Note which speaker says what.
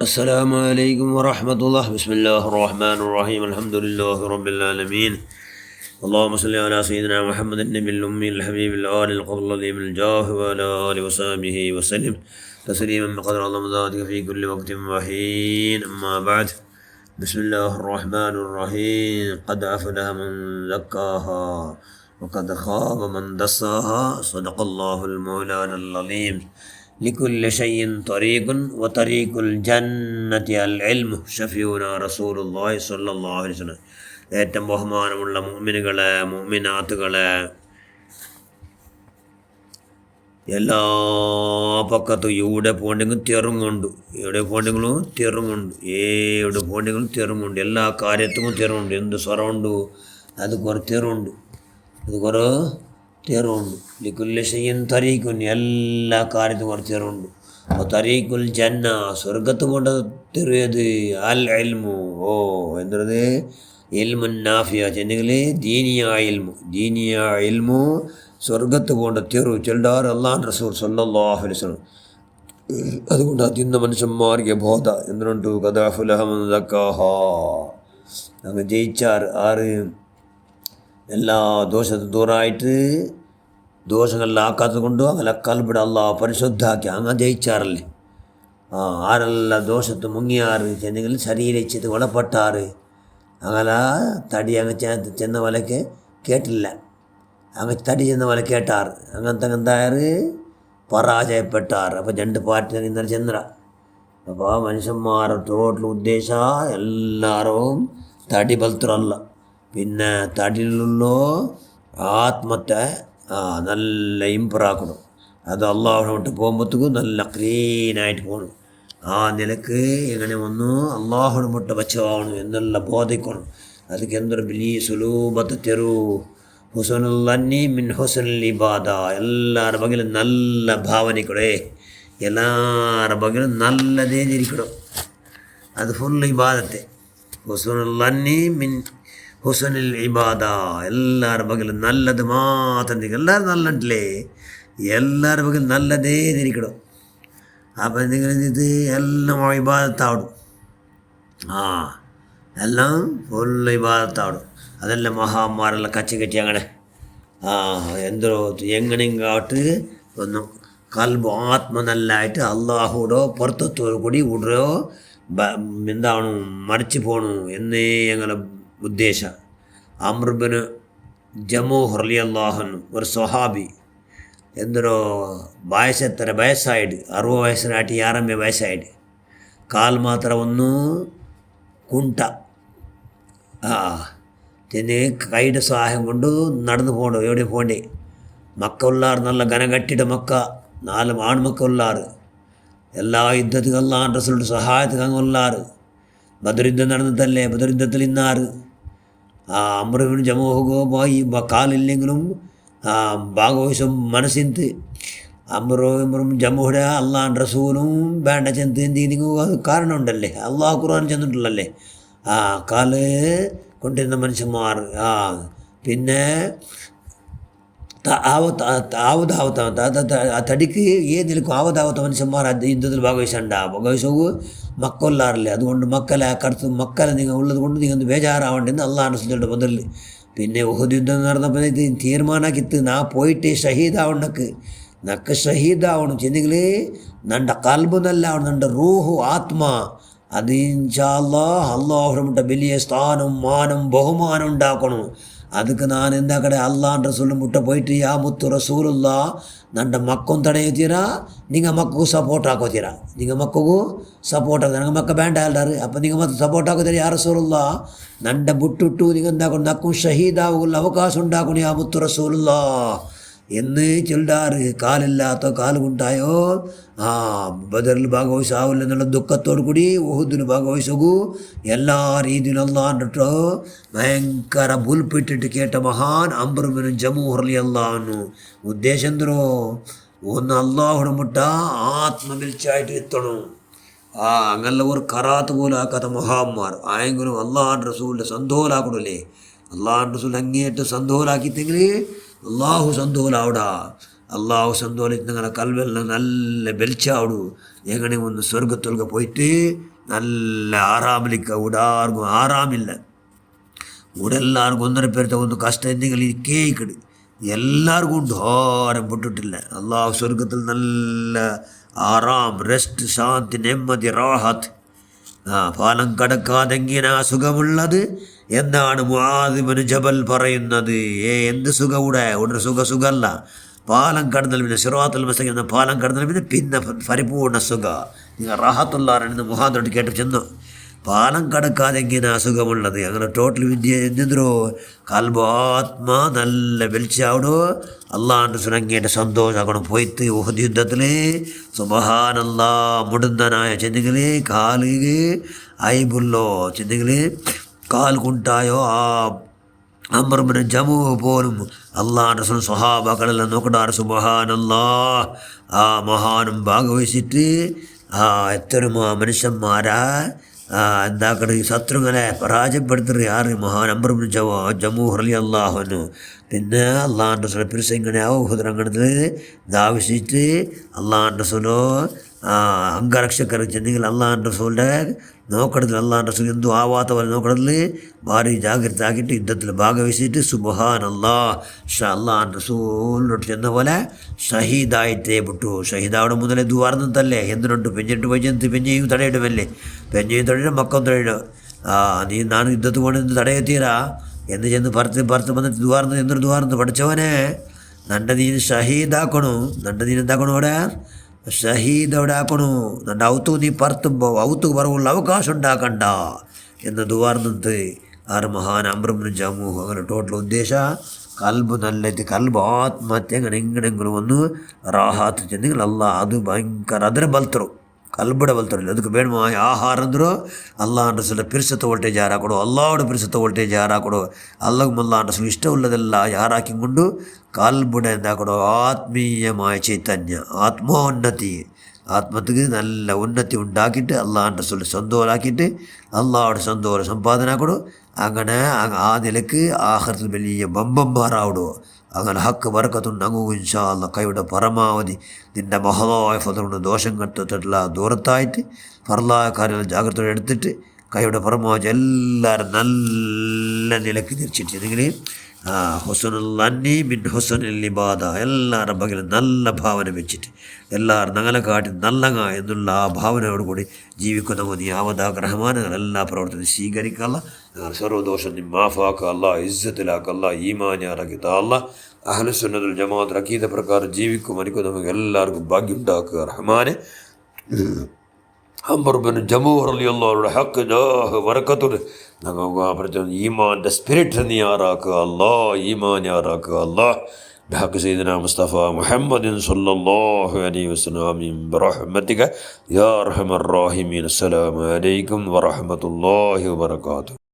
Speaker 1: السلام عليكم ورحمة الله. بسم الله الرحمن الرحيم. الحمد لله رب العالمين. اللهم صل على سيدنا محمد النبي الأمي الحبيب الآل القبل الذي بالجاه وعلى آله وصحبه وسلم تسليما بقدر الله ذاتك في كل وقت وحين. أما بعد، بسم الله الرحمن الرحيم. قد أفلح من زكاها وقد خاب من دساها. صدق الله المولانا العظيم. لكل شيء طريق وطريق الجنة العلم. ഷഫീഉനാ റസൂലുള്ളാഹി സ്വല്ലല്ലാഹു അലൈഹി വസല്ലം. ഏറ്റവും ബഹുമാനമുള്ള മുഅ്മിനുകളെ, മുഅ്മിനാത്തുകളെ, എല്ലാ പക്കത്തും എവിടെ പോകണ്ടെങ്കിലും തെറുങ്ങുണ്ട്, എവിടെ പോകണ്ടെങ്കിലും തെറുങ്ങുണ്ട്, എവിടെ പോകണ്ടെങ്കിലും തെറുങ്ങുണ്ട്, എല്ലാ കാര്യത്തിനും തെറുണ്ട്. എന്ത് സ്വരമുണ്ട് അത് കുറേ തെറുണ്ട്, അത് കുറേ തെറുണ്ട്. ലിക്കുല്ല ഷൈഇൻ തരീഖുൻ, എല്ലാ കാര്യത്തിനും കുറച്ച് തെറുണ്ട്. അപ്പോൾ തരീഖുൽ ജന്ന, സ്വർഗത്ത് കൊണ്ട് തെറിയത് അൽ ഇൽമു. എന്തത്? ഇൽമുൻ നാഫിയ ചെന്നെങ്കിൽ ദീനിയ ഇൽമു സ്വർഗത്ത് കൊണ്ട് തെറു ചെല്ലാർ അല്ലാഹു റസൂൽ സല്ലല്ലാഹു അലൈഹി വസല്ലം. അതുകൊണ്ട് അതിന്ന മനുഷ്യന്മാർക്ക് ബോധ എന്തുണ്ട്? ഖദ് അഫ്ലഹ മൻ സക്കാഹാ. അങ്ങ് ജയിച്ചാർ ആറ്? എല്ലാ ദോഷത്തും ദൂരമായിട്ട് ദോഷങ്ങളിലാക്കാത്തത് കൊണ്ടും അങ്ങനെ കൽബിട അള്ളാഹ് പരിശുദ്ധാക്കി അങ്ങ് ജയിച്ചാറല്ലേ. ആരെല്ലാം ദോഷത്ത് മുങ്ങിയാറ് ചെന്നെങ്കിൽ ശരീരിച്ചത് വളപ്പെട്ടാറ്. അങ്ങനെ തടി അങ്ങ് ചെന്ന വലക്ക് കേട്ടില്ല, അങ്ങ് തടി ചെന്ന വല കേട്ടാറ്. അങ്ങനത്തെ എന്തായാറ് പരാജയപ്പെട്ടാറ്. അപ്പോൾ രണ്ട് പാർട്ടി ഇന്നലെ ചെന്നറ. അപ്പോൾ മനുഷ്യന്മാരുടെ ടോട്ടൽ ഉദ്ദേശ എല്ലാവരും തടി ബലത്തരല്ല, പിന്നെ തടിയിലുള്ള ആത്മത്തെ നല്ല ഇമ്പ്രാക്കണം. അത് അള്ളാഹുവിനെ വിട്ട് പോകുമ്പോഴത്തേക്കും നല്ല ക്ലീനായിട്ട് പോകണം. ആ നിലക്ക് എങ്ങനെ വന്നു അള്ളാഹുവിനെ വിട്ട് ബച്ചാവണം എന്നുള്ള ബോധിക്കണം. ಅದಕ್ಕೆ ಎಂದ್ರೆ ಬಿಲಿ ಸುಲೂಬತ್ ತೆರು ಹುಸನುಲ್ಲನ್ನಿ ಮಿನ್ ಹುಸನುಲ್ ಇಬಾದ. ಎಲ್ಲರ ಬಗೆಲು നല്ല ಭಾವನೆ ಕೊಡೆ, ಎಲ್ಲರ ಬಗೆಲು ನಲ್ಲದೇ ಇರಿಕೊಡು. ಅದು ಫುಲ್ ಇಬಾದತ್ತೆ. ಹುಸನುಲ್ಲನ್ನಿ ಮಿನ್ ಹುಸನುಲ್ ಇಬಾದ. ಎಲ್ಲರ ಬಗೆಲು നല്ലത് മാത്രം. എല്ലാവരും നല്ലണ്ടല്ലേ, ಎಲ್ಲರ ಬಗೆಲು നല്ലದೇ ഇരിക്കണം. അപ്പം എന്തെങ്കിലും ഇത് എല്ലാം ഇബാദത്താവണം. എല്ലാം ഫുള്ള് ഇബാദത്താവണം. അതെല്ലാം മഹാന്മാരെല്ലാം കച്ചി അങ്ങനെ എന്തോ എങ്ങനെങ്കാട്ട് ഒന്നും കൽബ് ആത്മ നല്ലായിട്ട് അള്ളാഹുടോ പുറത്തോട് കൂടി ഉടരോ എന്താണ് മറിച്ച് പോകണു എന്നേ ഞങ്ങളെ ഉദ്ദേശം. അംർ ഇബ്നു ജമൂഹ് റളിയല്ലാഹു അൻഹു ഒരു സ്വഹാബി ಎಂದರೋ ವಯಸ್ಸೆತ್ತರ ವಯಸ್ಸಾಯಿಡು, 60 ವಯಸ್ಸಿನಾಟಿ 60 ವಯಸ್ಸಾಯಿಡು. ಕಾಲು ಮಾತ್ರ ಒಂದು ಕುಂಟ ತಿನ್ನಿ ಕೈയുടെ സഹായം കൊണ്ട് നടന്നു പോകണം. എവിടെ പോകണ്ടേ? മക്ക ഉള്ളാറ്, നല്ല ഘനകട്ടിയുടെ മക്ക, 4 ആൺമക്ക ഉള്ളാറ്. എല്ലാ യുദ്ധത്തിനും അല്ലാഹു റസൂലിൻ്റെ സഹായത്തിന് അങ്ങ് ഉള്ളാറ്. ബദർ യുദ്ധം നടന്നിട്ടല്ലേ, ബദർ യുദ്ധത്തിൽ ഇന്നാറ് അംർ ഇബ്നു ജമൂഹ് പോയി കാലില്ലെങ്കിലും ഭാഗവശം മനസ്സിന്ത് അമ്രും ജമ്മുടെ അള്ളാഹ് റസൂലും വേണ്ട ചെന്ത് എന്തെങ്കിലും കാരണം ഉണ്ടല്ലേ. അള്ളാഹു ഖുർആൻ ചെന്നിട്ടുള്ളല്ലേ. കാല് കൊണ്ടിരുന്ന മനുഷ്യന്മാർ പിന്നെ തടിക്ക് ഏത് നിലക്കും ആവതാവത്ത മനുഷ്യന്മാർ യുദ്ധത്തിൽ ഭാഗവശവും മക്കൊല്ലാറില്ലേ. അതുകൊണ്ട് മക്കളെ മക്കളെ നിങ്ങൾ ഉള്ളത് കൊണ്ട് നിങ്ങൾ ബേജാറാവണ്ടെന്ന് അള്ളാഹ് റസൂലിൻ്റെ ബദറിൽ. പിന്നെ ഉഹദ് യുദ്ധം നടന്നപ്പോൾ ഇത് തീരുമാനാക്കിത്ത് നാ പോയിട്ട് ഷഹീദാവണക്ക് നക്ക് ഷഹീദാവണം ചെന്നെങ്കിൽ നണ്ട കൽബ് നല്ലാവണം, നണ്ട റൂഹു ആത്മ അത് ഇൻഷാ അല്ലാഹ് അള്ളാഹുവിൻ്റെ വലിയ സ്ഥാനം മാനം ബഹുമാനം ഉണ്ടാക്കണം. ಅದಕ್ಕೆ ನಾನು ಎಂದ ಕಡೆ ಅಲ್ಲಾಹ್ ರಸೂಲ್ ಮುಟ್ಟ ಪೋಯ್ತು ಯಾ ಮುತ್ತು ರಸೂಲುಲ್ಲ ನನ್ನ ಮಕ್ಕೊಂದು ತಡೆಯುತ್ತೀರಾ, ನಿಂಗೆ ಮಕ್ಕಗೂ ಸಪೋರ್ಟ್ ಹಾಕೋತೀರಾ, ನಿಂಗೆ ಮಕ್ಕಗೂ ಸಪೋರ್ಟ್ ಆಗ ನನಗೆ ಮಕ್ಕ ಬ್ಯಾಂಡ್ ಹೇಳ್ದಾರು. അപ്പം നിങ്ങൾ ಮತ್ತೆ സപ്പോർട്ട് ആക്കത്തില്ല യാ റസൂലുള്ള, നൻ്റെ ബുട്ടിട്ടു നിങ്ങൾ എന്താക്കണം നക്കും ഷഹീദാവുള്ള അവകാശം ഉണ്ടാക്കണം യാ മുത്തു റസൂലുള്ള എന്ന് ചൊല്ലാറ്. കാലില്ലാത്ത കാലുകൊണ്ടായോ ബദറിൽ ഭാഗവശാവില്ല എന്നുള്ള ദുഃഖത്തോടു കൂടി ഉഹുദിന് ഭാഗവശകൂ എല്ലാ രീതിയിലും അല്ലാണ്ടിട്ടോ ഭയങ്കര ബുൽപ്പിട്ടിട്ട് കേട്ട മഹാൻ അംർ ഇബ്നു ജമൂഹ് റളിയല്ലാഹു അൻഹു. ഉദ്ദേശം എന്തോ ഒന്ന് അള്ളാഹുടെ മുട്ട ആത്മവിളിച്ചായിട്ട് എത്തണം. അങ്ങനെയുള്ള ഒരു കറാത്ത് പോലും ആക്കാത്ത മഹാന്മാർ ആയെങ്കിലും അള്ളാഹ് റസൂലിൻ്റെ സന്തോലാക്കണല്ലേ. അള്ളാഹ് റസൂൽ അങ്ങേയറ്റം സന്തോലാക്കിത്തെങ്കിൽ അള്ളാഹു സന്തോലാവിടാ. അള്ളാഹു സന്തോഷിച്ച് നിങ്ങളെ കൽവെല്ലാം നല്ല വെളിച്ചാവിടൂ എങ്ങനെ ഒന്ന് സ്വർഗത്തൊക്കെ പോയിട്ട് നല്ല ആറാമിലിക്ക ഉടാർക്കും ആറാമില്ല ഉടെല്ലാവർക്കും ഒന്നര പേരത്തെ ഒന്ന് കഷ്ടം എന്തെങ്കിലും ഈ കേക്കിട് എല്ലാവർക്കും ഉണ്ട് ആരും പൊട്ടിട്ടില്ല അള്ളാഹു സ്വർഗത്തിൽ നല്ല ആറാം റെസ്റ്റ് ശാന്തി നെമ്മതി റാഹത്ത് പാലം കടക്കാതെങ്ങനെ ആ സുഖമുള്ളത് എന്നാണ് മുആദ് ഇബ്നു ജബൽ പറയുന്നത്. എന്ത് സുഖം ഇവിടെ സുഖമല്ല. പാലം കടന്നൽ പിന്നെ സിറാത്തുൽ മുസ്തഖീം എന്ന പാലം കടന്നൽ പിന്നെ പരിപൂർണ്ണ സുഖ നിങ്ങൾ റാഹത്തുള്ളാരെന്ന് മുഹാദോട് കേട്ട് ചെന്നു. പാലം കടക്കാതെ എങ്ങനെ അസുഖമുള്ളത് അങ്ങനെ ടോട്ടൽ വിദ്യ എന്തിനോ കൽബാത്മ നല്ല വെളിച്ചാവിടോ അള്ളാൻ്റെ സുരങ്ങേൻ്റെ സന്തോഷമാക്കണം പോയിട്ട് ഉഹദ് യുദ്ധത്തിൽ സുബ്ഹാനല്ലാ മുടുന്തനായ ചെന്നെങ്കിൽ കാലിൽ ഐബുള്ളോ ചെന്നെങ്കിൽ കാൽ കുണ്ടായോ ആ അംർ ഇബ്നു ജമൂഹ് പോലും അള്ളാൻ്റെ സ്വഹാബാക്കളെല്ലാം നോക്കണ്ടാറ് സുബ്ഹാനല്ലാ ആ മഹാനും ഭാഗവഹിച്ചിട്ട് എത്ര മനുഷ്യന്മാരാ എന്താക്കണ ഈ ശത്രുങ്ങളെ പരാജയപ്പെടുത്തുന്നത് ആറ് മഹാൻ അംർ ഇബ്നു ജമൂഹ് റളിയല്ലാഹു അൻഹു പിന്നെ അള്ളാൻ്റെ റസൂൽ പിരിസിങ്ങനെ ഊഹുദ്രംഗണത്തിൽ ദാവിച്ചിട്ട് അള്ളാൻ്റെ റസൂലോ അംഗരക്ഷകർ ചെന്നെങ്കിൽ അള്ളാൻ്റെ റസൂലിൻ്റെ നോക്കണത്തിൽ അള്ളാൻ്റെ റസൂൽ എന്തും ആവാത്ത പോലെ നോക്കണത്തിൽ ഭാരി ജാഗ്രത ആക്കിയിട്ട് യുദ്ധത്തിൽ ഭാഗവഹിച്ചിട്ട് സുബ്ഹാനല്ലാ അള്ളാൻ്റെ റസൂലിനോട്ട് ചെന്ന പോലെ ഷഹീദായിട്ടേ വിട്ടു. ഷഹീദാവിടെ മുതലേ ദ്വാർന്നതല്ലേ എന്തിനുണ്ട് പെഞ്ഞിട്ട് പോയി പെഞ്ഞയും തടയിടുമല്ലേ പെഞ്ഞയും തടയിടും മക്കം തടയിടും ನಾನು ಯುದ್ಧದ കൊണ്ട് തടയെത്തീരാ എന്ന് ചെന്ന് പറത്ത് വന്നിട്ട് ദ്വാർന്ന് എന്നൊരു ദ്വാർന്ന് പഠിച്ചവനെ നൻ്റെ നീന് ഷഹീദാക്കണു നൻ്റെ നീന് എന്താക്കണു അവിടെ ഷഹീദ് അവിടെ ആക്കണു നൻ്റെ ഔത്തു നീ പറത്തുമ്പോൾ ഔത്തുക്ക് പറവുള്ള അവകാശം ഉണ്ടാക്കണ്ട എന്ന് ദ്വാർന്നത് ആറ് മഹാൻ അംർ ഇബ്നു ജമൂഹ് അങ്ങനെ ടോട്ടൽ ഉദ്ദേശ കൽബ് നല്ലത് കൽബ് ಆತ್ಮಹತ್ಯೆ ಹೆಂಗಡೆಂಗಳು ಒಂದು ರಾಹತ್ ಚೆಂದಿಗಳು ಅಲ್ಲ ಅದು ಭಯಂಕರ ಅದರ ಬಲ್ತರು ಕಲ್ಬಡ ಬಲ್ತರಿಲ್ಲ ಅದಕ್ಕೆ ಬೇಡ ಆಹಾರ ಅಂದರು ಅಲ್ಲಾ ಅನ್ಸಲ್ಲ ಪಿರ್ಸತ್ತ ವೋಲ್ಟೇಜ್ ಯಾರು ಹಾಕೊಡು ಅಲ್ಲಾவோட ಪಿರ್ಸತ್ತ ವೋಲ್ಟೇಜ್ ಯಾರು ಹಾಕೊಡು അല്ലാഹു മല്ലാ അൻസൽ ഇഷ്ടമുള്ളതെല്ലാം യാറാക്കിക്കൊണ്ട് കൽബുടെ എന്താക്കണോ ആത്മീയമായ ചൈതന്യ ആത്മോന്നതി ആത്മത്തിക്ക് നല്ല ഉന്നതി ഉണ്ടാക്കിയിട്ട് അള്ളാഹുൻ്റെ റസൂൽ സന്തോഷാക്കിയിട്ട് അള്ളാഹുടെ സന്തോഷം സമ്പാദന ആക്കണോ അങ്ങനെ ആ നിലക്ക് ആഖിറത്തിൽ വലിയ ബമ്പന്മാരാവിടുമോ അങ്ങനെ ഹക്ക് ബർക്കത്തുണ്ട് അങ്ങ് ഇൻഷാ അല്ലാഹ് കൈയുടെ പരമാവധി നിൻ്റെ മഹതായ ഫضലുകൊണ്ട് ദോഷം കെട്ടിട്ടുള്ള ദൂരത്തായിട്ട് ഫർലായ കാര്യങ്ങൾ ജാഗ്രത എടുത്തിട്ട് കൈയുടെ പരമാവധി എല്ലാവരും നല്ല നിലക്ക് തിരിച്ചിട്ടെങ്കിൽ ഹുസ്നുൽ അന്നി മിൻ ഹുസ്നുൽ ഇബാദ എല്ലാവരുടെ ബഗിലും നല്ല ഭാവന വെച്ചിട്ട് എല്ലാവരും ഞങ്ങളെ കാട്ടി നല്ലങ്ങ എന്നുള്ള ആ ഭാവനയോട് കൂടി ജീവിക്കുന്ന നീ ആവതാഗ്രഹമാനങ്ങൾ എല്ലാ പ്രവർത്തനം സ്വീകരിക്കല്ല ഞങ്ങൾ സർവ്വദോഷം നീ മാഫാക്കല്ല ഇസ്സത്തിലാക്കല്ല ഈമാനാറാക്കി താല്ല അഹ്ലുസുന്നത്തുൽ ജമാഅത്ത് അഖീദ പ്രകാരം ജീവിക്കും എനിക്ക് നമുക്ക് എല്ലാവർക്കും ഭാഗ്യം ഉണ്ടാക്കുക റഹ്മാനെ അംർ ഇബ്നു ജമൂഹ് റളിയല്ലാഹു അൻഹു ഹക്ക് ജാഹ് ബറകത്തുൽ ഞങ്ങൾക്ക് ഈമാൻ്റെ സ്പിരിറ്റ് നീ ആറാക്കുക അല്ലാ ഈമാൻ ആറാക്കുക അല്ലാ بحق سيدنا مصطفى محمد صلى الله عليه وسلم آمين برحمتك يا أرحم الراحمين. السلام عليكم ورحمة الله وبركاته.